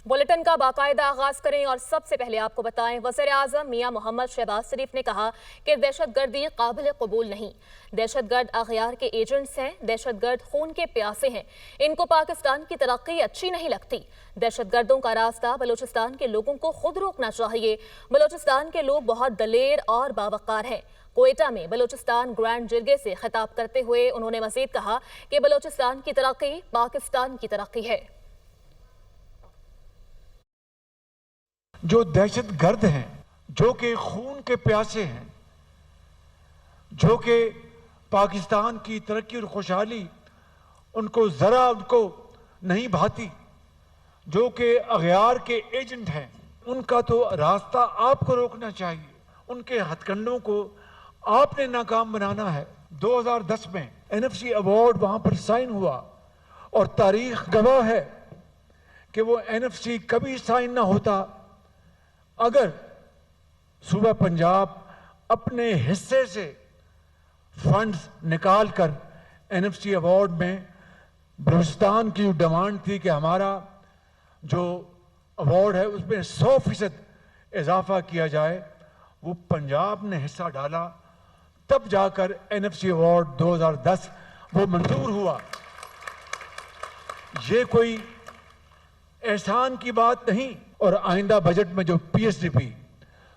Bulletin का बाकायदा आगाज करें और सबसे पहले आपको बताएं, वज़ीर-ए-आज़म मियां मोहम्मद शहबाज शरीफ ने कहा कि दहशतगर्दी काबिल कबूल नहीं। दहशतगर्द अग़यार के एजेंट्स हैं, दहशतगर्द खून के प्यासे हैं, इनको पाकिस्तान की तरक्की अच्छी नहीं लगती। दहशतगर्दों का रास्ता बलूचिस्तान के लोगों को खुद रोकना चाहिए। बलूचिस्तान के लोग बहुत दलेर और बावकार हैं। कोयटा में बलूचिस्तान ग्रैंड जिरगे से खिताब करते हुए उन्होंने मज़ीद कहा कि बलूचिस्तान की तरक्की पाकिस्तान की तरक्की है। जो दहशत गर्द हैं, जो कि खून के प्यासे हैं, जो कि पाकिस्तान की तरक्की और खुशहाली उनको जरा उनको नहीं भाती, जो कि अग़यार के एजेंट हैं, उनका तो रास्ता आपको रोकना चाहिए। उनके हथकंडों को आपने नाकाम बनाना है। 2010 में NFC अवार्ड वहां पर साइन हुआ और तारीख गवाह है कि वो NFC कभी साइन ना होता अगर सूबा पंजाब अपने हिस्से से फंड्स निकाल कर NFC अवार्ड में बलूचिस्तान की डिमांड थी कि हमारा जो अवार्ड है उसमें 100% इजाफा किया जाए, वो पंजाब ने हिस्सा डाला, तब जाकर NFC अवार्ड 2010 वो मंजूर हुआ। ये कोई एहसान की बात नहीं। और आइंदा बजट में जो PSDP,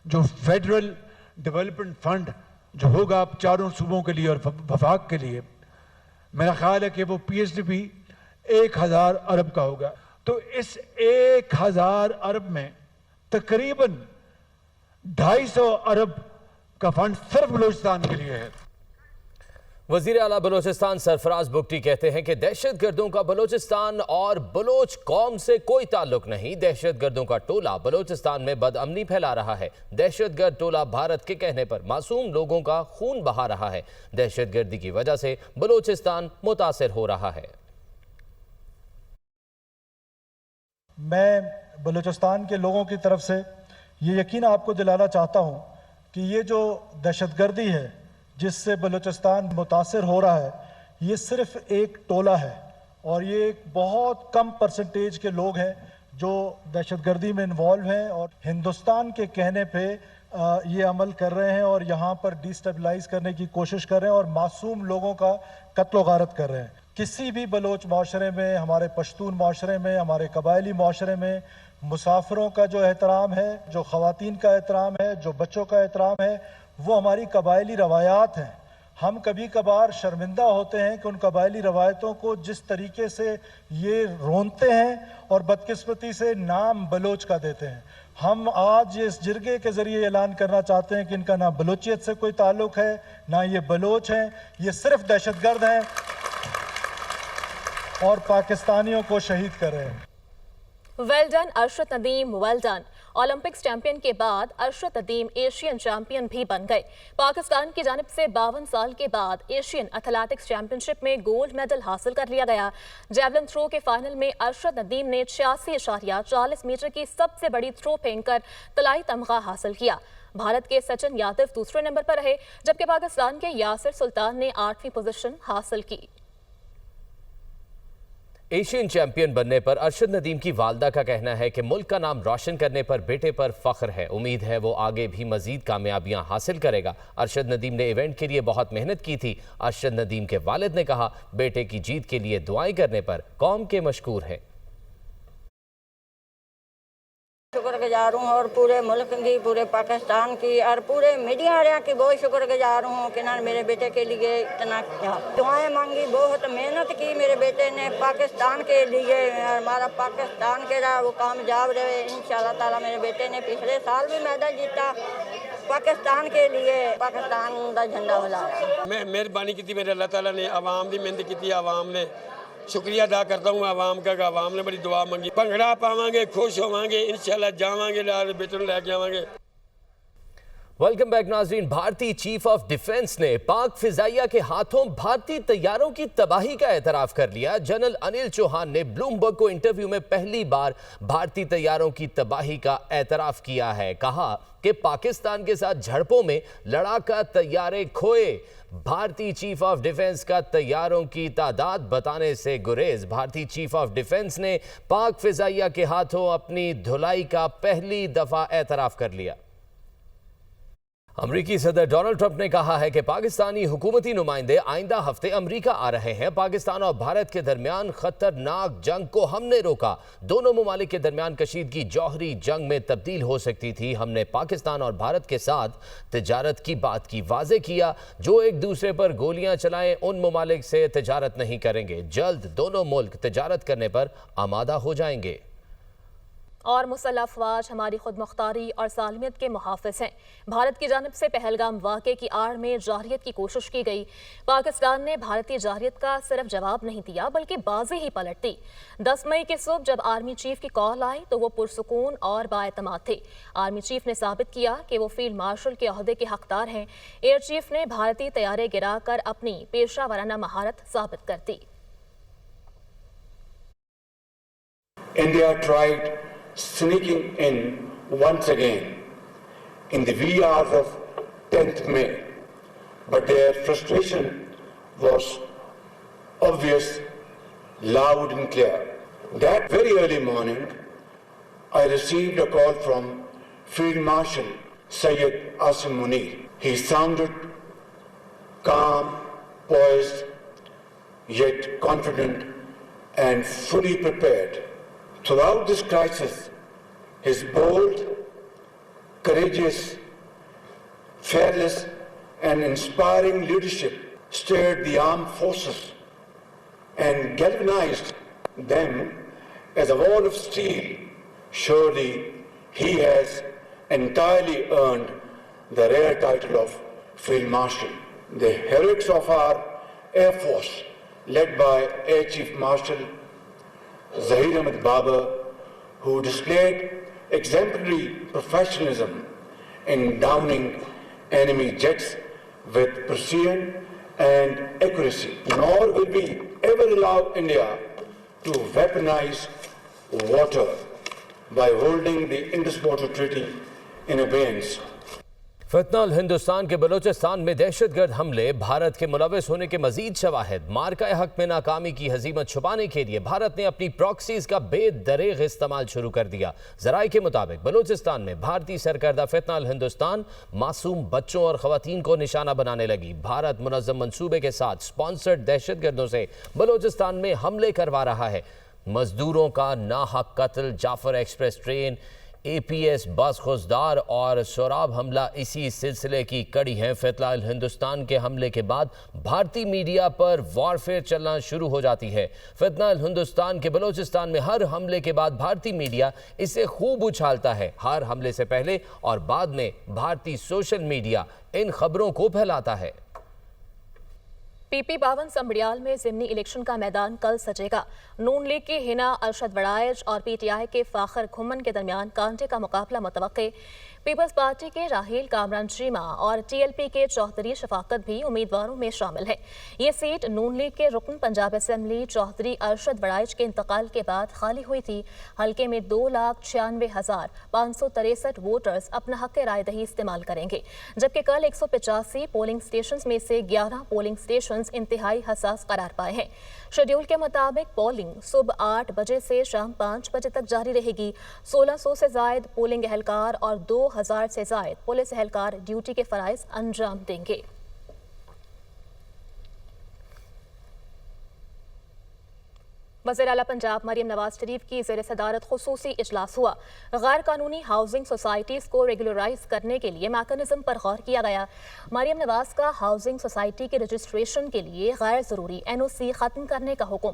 जो फेडरल डेवलपमेंट फंड जो होगा चारों सूबों के लिए और वफाक के लिए, मेरा ख्याल है कि वो PSDP 1000 अरब का होगा। तो इस 1000 अरब में तकरीबन 250 अरब का फंड सिर्फ बलूचिस्तान के लिए है। वज़ीर आला बलूचिस्तान सरफराज बुगटी कहते हैं कि दहशतगर्दों का बलूचिस्तान और बलोच कौम से कोई ताल्लुक नहीं। दहशतगर्दों का टोला बलूचिस्तान में बदअमनी फैला रहा है। दहशतगर्द टोला भारत के कहने पर मासूम लोगों का खून बहा रहा है। दहशतगर्दी की वजह से बलूचिस्तान मुतासिर हो रहा है। मैं बलूचिस्तान के लोगों की तरफ से ये यकीन आपको दिलाना चाहता हूँ कि ये जो दहशतगर्दी है जिससे बलूचिस्तान मुतासिर हो रहा है, ये सिर्फ एक टोला है और ये एक बहुत कम परसेंटेज के लोग हैं जो दहशतगर्दी में इन्वॉल्व हैं और हिंदुस्तान के कहने पे ये अमल कर रहे हैं और यहाँ पर डिस्टेबलाइज करने की कोशिश कर रहे हैं और मासूम लोगों का कत्ल गारत कर रहे हैं। किसी भी बलोच माशरे में, हमारे पश्तून माशरे में, हमारे कबायली माशरे में मुसाफिरों का जो एहतराम है, जो ख़वातीन का एहतराम है, जो बच्चों का एहतराम है, वो हमारी कबायली रवायात हैं। हम कभी कभार शर्मिंदा होते हैं कि उन कबायली रवायतों को जिस तरीके से ये रोनते हैं और बदकिस्मती से नाम बलोच का देते हैं। हम आज इस जिरगे के ज़रिए ऐलान करना चाहते हैं कि इनका ना बलोचियत से कोई ताल्लुक़ है, ना ये बलोच हैं, ये सिर्फ दहशतगर्द हैं और पाकिस्तानियों को शहीद कर रहे हैं। Well done Arshad Nadeem, well done. Olympics champion के बाद अरशद नदीम एशियन चैंपियन भी बन गए। पाकिस्तान की जानिब से 52 साल के बाद एशियन एथलेटिक्स चैंपियनशिप में गोल्ड मेडल हासिल कर लिया गया। जैवलिन थ्रो के फाइनल में अरशद नदीम ने 86.40 मीटर की सबसे बड़ी थ्रो फेंककर तलाई तमगा हासिल किया। भारत के सचिन यादव दूसरे नंबर पर रहे, जबकि पाकिस्तान के यासिर सुल्तान ने 8वीं पोजीशन हासिल की। एशियन चैंपियन बनने पर अरशद नदीम की वालदा का कहना है कि मुल्क का नाम रोशन करने पर बेटे पर फख्र है। उम्मीद है वो आगे भी मजीद कामयाबियां हासिल करेगा। अरशद नदीम ने इवेंट के लिए बहुत मेहनत की थी। अरशद नदीम के वालिद ने कहा, बेटे की जीत के लिए दुआएं करने पर कौम के मशकूर है। शुक्रगुजार हूँ और पूरे मुल्क की, पूरे पाकिस्तान की और पूरे मीडिया वाले की बहुत शुक्रगुजार हूँ कि ना मेरे बेटे के लिए इतना किया, दुआएं मांगी, बहुत मेहनत की मेरे बेटे ने पाकिस्तान के लिए। हमारा पाकिस्तान के रहा वो कामयाब रहे इंशाल्लाह ताला। मेरे बेटे ने पिछले साल भी मेडल जीता पाकिस्तान के लिए, पाकिस्तान का झंडा फहराया। मैं मेहरबानी की मेरे अल्लाह ताला ने, आवाम की मेहनत की, आवाम ने शुक्रिया अदा करता हूँ आवाम का। आवाम ने बड़ी दुआ मंगी, भंगड़ा पावांगे, खुश होवांगे, इंशाल्लाह जावांगे, लाल बेटे लैके आवांगे। वेलकम बैक नाजरीन। भारतीय चीफ ऑफ डिफेंस ने पाक फिजाइया के हाथों भारतीय तैयारों की तबाही का एतराफ कर लिया। जनरल अनिल चौहान ने ब्लूमबर्ग को इंटरव्यू में पहली बार भारतीय तैयारों की तबाही का एतराफ किया है। कहा कि पाकिस्तान के साथ झड़पों में लड़ाका तैयारे खोए। भारतीय चीफ ऑफ डिफेंस का तैयारों की तादाद बताने से गुरेज। भारतीय चीफ ऑफ डिफेंस ने पाक फिजाइया के हाथों अपनी धुलाई का पहली दफा एतराफ कर लिया। अमरीकी सदर डोनाल्ड ट्रंप ने कहा है कि पाकिस्तानी हुकूमती नुमाइंदे आइंदा हफ्ते अमरीका आ रहे हैं। पाकिस्तान और भारत के दरमियान खतरनाक जंग को हमने रोका। दोनों मुमालिक के दरमियान कशीदगी जौहरी जंग में तब्दील हो सकती थी। हमने पाकिस्तान और भारत के साथ तिजारत की बात की। वाजे किया जो एक दूसरे पर गोलियां चलाएं उन मुमालिक से तिजारत नहीं करेंगे। जल्द दोनों मुल्क तिजारत करने पर आमादा हो जाएंगे। और मुसल्लह अफवाज हमारी खुद मुख्तारी और सालमियत के मुहाफ़िज़ हैं। भारत की जानिब से पहलगाम वाक़े की आड़ में जारियत की कोशिश की गई। पाकिस्तान ने भारतीय जारियत का सिर्फ जवाब नहीं दिया बल्कि बाजी ही पलट दी। 10 मई की सुबह जब आर्मी चीफ की कॉल आई तो वो पुरसुकून और बाएतमाद थे। आर्मी चीफ ने साबित किया कि वो फील्ड मार्शल के ओहदे के हकदार हैं। एयर चीफ ने भारतीय तैयारे गिरा कर अपनी पेशा वराना महारत साबित कर दी। India tried sneaking in once again in the wee hours of 10th May, but their frustration was obvious, loud and clear. That very early morning, I received a call from Field Marshal Syed Asim Munir. He sounded calm, poised, yet confident and fully prepared. Throughout this crisis, his bold, courageous, fearless and inspiring leadership stirred the armed forces and galvanized them as a wall of steel. Surely he has entirely earned the rare title of Field Marshal. The heroics of our Air Force, led by Air Chief Marshal Zahir Ahmed Babar, who displayed exemplary professionalism in downing enemy jets with precision and accuracy. Nor will we ever allow India to weaponize water by holding the Indus Water Treaty in abeyance. फितनल Hindustan के बलोचिस्तान में दहशतगर्द हमले, भारत के मुलविस होने के मजीद शवाहिद। मार्का हक में नाकामी की हजीमत छुपाने के लिए भारत ने अपनी प्रॉक्सीज का बेदरेग इस्तेमाल शुरू कर दिया। जराये के मुताबिक बलोचिस्तान में भारतीय सरकर्दा फितनल हिंदुस्तान मासूम बच्चों और खवातीन को निशाना बनाने लगी। भारत मुनज़्ज़म मंसूबे के साथ स्पॉन्सर्ड दहशतगर्दों से बलोचिस्तान में हमले करवा रहा है। मजदूरों का नाहक कत्ल, जाफर एक्सप्रेस ट्रेन, APS बस खुजदार और सोराब हमला इसी सिलसिले की कड़ी है। फिलहाल हिंदुस्तान के हमले के बाद भारतीय मीडिया पर वॉरफेयर चलना शुरू हो जाती है। फिलहाल हिंदुस्तान के बलोचिस्तान में हर हमले के बाद भारतीय मीडिया इसे खूब उछालता है। हर हमले से पहले और बाद में भारतीय सोशल मीडिया इन खबरों को फैलाता है। PP 52 संबड़ियाल में ज़िमनी इलेक्शन का मैदान कल सजेगा। नून लीग की हिना अरशद वड़ाइज और PTI के फाखर घुमन के दरमियान कांटे का मुकाबला मुतवक्के। पीपल्स पार्टी के राहील कामरान चीमा और TLP के चौधरी शफाकत भी उम्मीदवारों में शामिल है। ये सीट नून लीग के रुकन पंजाब असेंबली चौधरी अरशद वड़ाइज के इंतकाल के बाद खाली हुई थी। हल्के में 2,96,563 वोटर्स अपना हक राय दही इस्तेमाल करेंगे, जबकि कल 185 पोलिंग स्टेशन में से 11 पोलिंग स्टेशन इंतहाई हसास करार पाए हैं। शेड्यूल के मुताबिक पोलिंग सुबह 8 बजे से शाम 5 बजे तक जारी रहेगी। 1600 से जायद पोलिंग एहलकार और 2000 से जायद पुलिस एहलकार ड्यूटी के फराइज अंजाम देंगे। वज़ीर आला पंजाब मरियम नवाज शरीफ की ज़ेर सदारत खुसूसी इजलास हुआ। गैर कानूनी हाउसिंग सोसाइटीज़ को रेगुलराइज करने के लिए मैकेनिज्म पर गौर किया गया। मरियम नवाज का हाउसिंग सोसाइटी के रजिस्ट्रेशन के लिए गैर ज़रूरी NOC ख़त्म करने का हुक्म।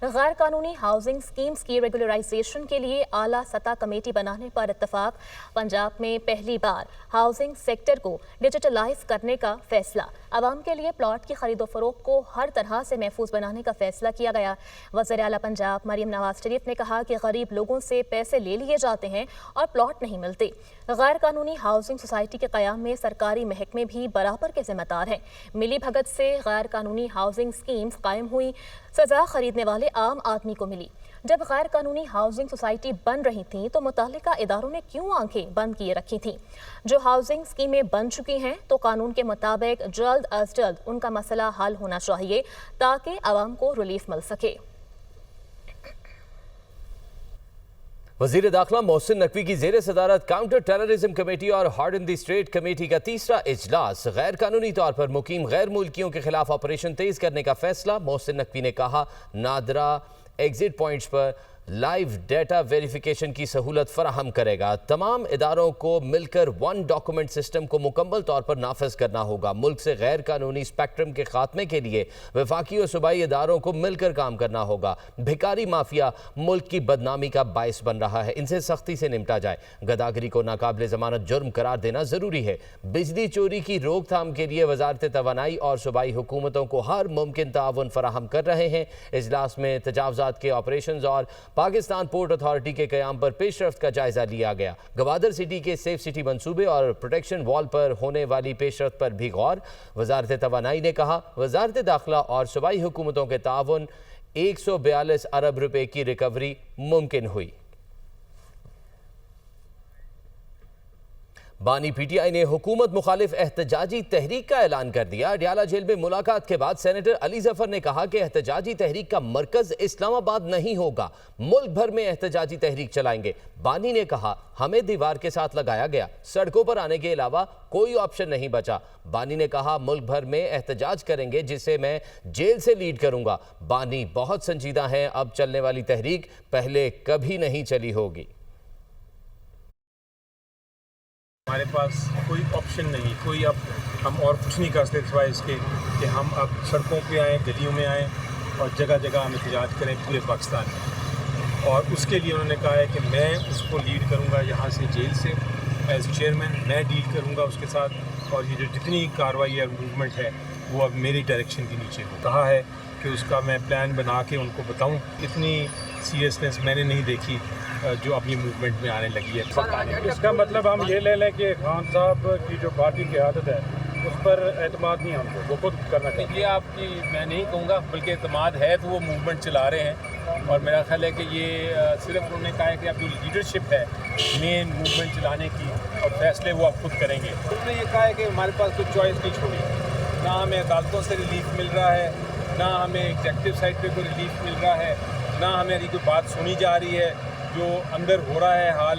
गैर कानूनी हाउसिंग स्कीम्स की रेगुलराइजेशन के लिए आला सतह कमेटी बनाने पर इत्तफाक। पंजाब में पहली बार हाउसिंग सेक्टर को डिजिटलाइज करने का फैसला। आवाम के लिए प्लॉट की खरीदो फरोख्त को हर तरह से महफूज बनाने का फैसला किया गया। वज़ीर आला पंजाब मरियम नवाज शरीफ ने कहा कि गरीब लोगों से पैसे ले लिए जाते हैं और प्लॉट नहीं मिलते। गैर कानूनी हाउसिंग सोसाइटी के क़याम में सरकारी महकमे भी बराबर के जिम्मेदार हैं। मिली भगत से गैर कानूनी हाउसिंग स्कीम्स कायम हुई, सजा खरीदने वाले आम आदमी को मिली। जब गैर कानूनी हाउसिंग सोसाइटी बन रही थी तो मुतालिका इदारों ने क्यों आंखें बंद किए रखी थीं? जो हाउसिंग स्कीमें बन चुकी हैं तो कानून के मुताबिक जल्द अज जल्द उनका मसला हल होना चाहिए ताकि आवाम को रिलीफ मिल सके। वज़ीर दाखिला मोहसिन नकवी की ज़ेर सदारत काउंटर टेररिज्म कमेटी और हार्डन द स्ट्रेट कमेटी का तीसरा इजलास। गैर कानूनी तौर पर मुकीम गैर मुल्कियों के खिलाफ ऑपरेशन तेज करने का फैसला। मोहसिन नकवी ने कहा नादरा एग्जिट पॉइंट्स पर लाइव डेटा वेरिफिकेशन की सहूलत फराहम करेगा। तमाम इदारों को मिलकर वन डॉक्यूमेंट सिस्टम को मुकम्मल तौर पर नाफिज करना होगा। मुल्क से गैर कानूनी स्पेक्ट्रम के खात्मे के लिए वफाकी और सूबाई इदारों को मिलकर काम करना होगा। भिकारी माफिया मुल्क की बदनामी का बायस बन रहा है, इनसे सख्ती से निपटा जाए। गदागरी को नाकाबिल ज़मानत जुर्म करार देना ज़रूरी है। बिजली चोरी की रोकथाम के लिए वजारत तवानाई और सूबाई हुकूमतों को हर मुमकिन ताउन फराहम कर रहे हैं। इजलास में तजावुज़ात के ऑपरेशन और पाकिस्तान पोर्ट अथॉरिटी के क़याम पर पेशरफ्त का जायजा लिया गया। गवादर सिटी के सेफ सिटी मंसूबे और प्रोटेक्शन वॉल पर होने वाली पेशरफ्त पर भी गौर। वजारत तवानाई ने कहा वजारत दाखिला और सूबाई हुकूमतों के ताउन 142 अरब रुपए की रिकवरी मुमकिन हुई। बानी पीटीआई ने हुकूमत मुखालिफ एहतजाजी तहरीक का ऐलान कर दिया। अडियाला जेल में मुलाकात के बाद सेनेटर अली जफर ने कहा कि एहतजाजी तहरीक का मरकज इस्लामाबाद नहीं होगा, मुल्क भर में एहतजाजी तहरीक चलाएंगे। बानी ने कहा हमें दीवार के साथ लगाया गया, सड़कों पर आने के अलावा कोई ऑप्शन नहीं बचा। बानी ने कहा मुल्क भर में एहतजाज करेंगे जिसे मैं जेल से लीड करूंगा। बानी बहुत संजीदा हैं, अब चलने वाली तहरीक पहले कभी नहीं चली होगी। हमारे पास कोई ऑप्शन नहीं, कोई अब हम और कुछ नहीं कर सकते सिवाय इसके कि हम अब सड़कों पे आएँ, गलियों में आएँ और जगह जगह हम एहतजाज करें पूरे पाकिस्तान में। और उसके लिए उन्होंने कहा है कि मैं उसको लीड करूंगा यहाँ से जेल से एज चेयरमैन, मैं डील करूंगा उसके साथ। और ये जो जितनी कार्रवाई और मूवमेंट है वो अब मेरी डायरेक्शन के नीचे हो। कहा है कि उसका मैं प्लान बना के उनको बताऊँ। इतनी सीरियसनेस मैंने नहीं देखी जो अब ये मूवमेंट में आने लगी है। इसका मतलब हम ये ले लें कि खान साहब की जो पार्टी की आदत है उस पर एतमाद नहीं हमको, वो खुद करना चाहिए। ये आपकी मैं नहीं कहूँगा, बल्कि एतमाद है तो वो मूवमेंट चला रहे हैं। और मेरा ख्याल है कि ये सिर्फ उन्होंने कहा है कि अब जो लीडरशिप है मेन मूवमेंट चलाने की और फैसले वो अब खुद करेंगे। उन्होंने ये कहा है कि हमारे पास कोई चॉइस नहीं छोड़ी, ना हमें अदालतों से रिलीफ मिल रहा है, ना हमें एग्जेक्टिव साइड पे कोई रिलीफ मिल रहा है, ना हमें कोई बात सुनी जा रही है। जो अंदर हो रहा है हाल,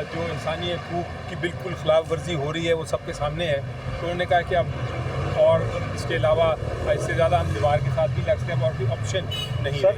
जो इंसानी हकूक़ की बिल्कुल खिलाफ वर्जी हो रही है वो सबके सामने है। तो उन्होंने कहा कि अब और इसके अलावा इससे ज़्यादा हम दीवार के साथ भी लग सकते हैं और कोई ऑप्शन नहीं है।